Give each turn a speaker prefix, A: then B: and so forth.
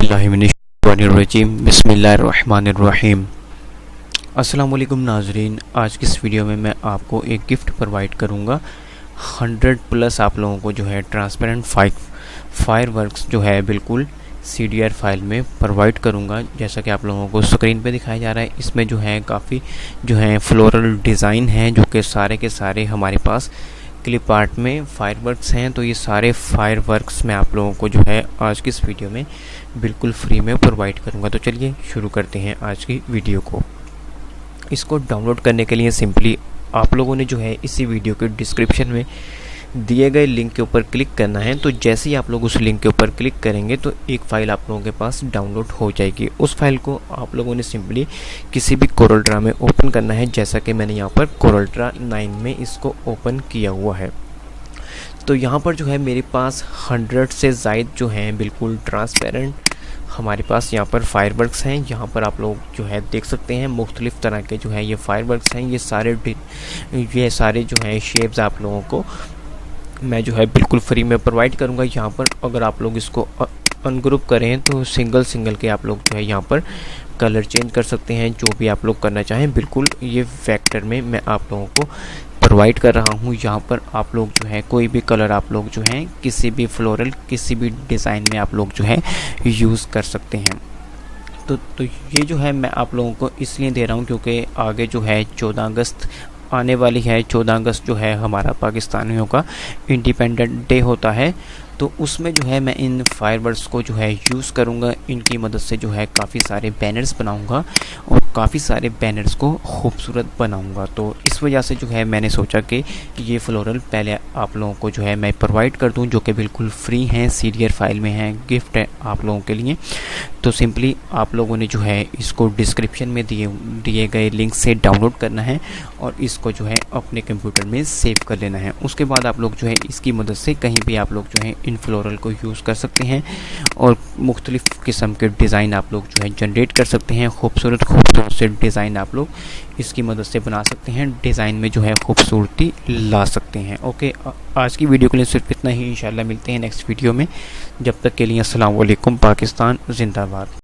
A: बिस्मिल्लाहिर्रहमानिर्रहीम बिस्मिल्लाहिर्रहमानिर्रहीम। अस्सलाम वालेकुम नाजरीन, आज की इस वीडियो में मैं आपको एक गिफ्ट प्रोवाइड करूंगा। 100+ आप लोगों को जो है ट्रांसपेरेंट फायरवर्क्स जो है बिल्कुल CDR फाइल में प्रोवाइड करूंगा। जैसा कि आप लोगों को स्क्रीन पे दिखाया जा रहा है, इसमें जो है काफ़ी जो है फ्लोरल डिज़ाइन है जो कि सारे के सारे हमारे पास क्लिप आर्ट में फायरवर्क्स हैं। तो ये सारे फायरवर्क्स मैं आप लोगों को जो है आज की इस वीडियो में बिल्कुल फ्री में प्रोवाइड करूंगा। तो चलिए शुरू करते हैं आज की वीडियो को। इसको डाउनलोड करने के लिए सिंपली आप लोगों ने जो है इसी वीडियो के डिस्क्रिप्शन में दिए गए लिंक के ऊपर क्लिक करना है। तो जैसे ही आप लोग उस लिंक के ऊपर क्लिक करेंगे तो एक फ़ाइल आप लोगों के पास डाउनलोड हो जाएगी। उस फाइल को आप लोगों ने सिंपली किसी भी CorelDraw में ओपन करना है, जैसा कि मैंने यहाँ पर CorelDraw 9 में इसको ओपन किया हुआ है। तो यहाँ पर जो है मेरे पास 100 से ज़ायद जो हैं बिल्कुल ट्रांसपेरेंट हमारे पास यहाँ पर फायरवर्क्स हैं। यहाँ पर आप लोग जो है देख सकते हैं मुख्तलिफ़ तरह के जो है ये फायरवर्क्स हैं। ये सारे जो हैं शेप्स आप लोगों को मैं जो है बिल्कुल फ्री में प्रोवाइड करूँगा। यहाँ पर अगर आप लोग इसको अनग्रुप करें तो सिंगल के आप लोग जो है यहाँ पर कलर चेंज कर सकते हैं, जो भी आप लोग करना चाहें। बिल्कुल ये वेक्टर में मैं आप लोगों को प्रोवाइड कर रहा हूँ। यहाँ पर आप लोग जो है कोई भी कलर आप लोग जो हैं किसी भी फ्लोरल किसी भी डिज़ाइन में आप लोग जो है यूज़ कर सकते हैं। तो ये जो है मैं आप लोगों को इसलिए दे रहा हूँ क्योंकि आगे जो है 14 अगस्त आने वाली है। 14 अगस्त जो है हमारा पाकिस्तानियों का इंडिपेंडेंट डे होता है। तो उसमें जो है मैं इन फायरवर्क्स को जो है यूज़ करूँगा। इनकी मदद से जो है काफ़ी सारे बैनर्स बनाऊँगा और काफ़ी सारे बैनर्स को खूबसूरत बनाऊँगा। तो इस वजह से जो है मैंने सोचा कि ये फ्लोरल पहले आप लोगों को जो है मैं प्रोवाइड कर दूँ, जो कि बिल्कुल फ्री हैं, CDR फाइल में हैं, गिफ्ट है आप लोगों के लिए। तो सिंपली आप लोगों ने जो है इसको डिस्क्रिप्शन में दिए गए लिंक से डाउनलोड करना है और इसको जो है अपने कंप्यूटर में सेव कर लेना है। उसके बाद आप लोग जो है इसकी मदद से कहीं भी आप लोग जो है इन फ्लोरल को यूज़ कर सकते हैं और मुख्तलिफ़ किस्म के डिज़ाइन आप लोग जो है जनरेट कर सकते हैं। खूबसूरत से डिज़ाइन आप लोग इसकी मदद से बना सकते हैं, डिज़ाइन में जो है खूबसूरती ला सकते हैं। ओके, आज की वीडियो के लिए सिर्फ इतना ही। इंशाल्लाह मिलते हैं नेक्स्ट वीडियो में। जब तक के लिए अस्सलाम वालेकुम। पाकिस्तान जिंदाबाद।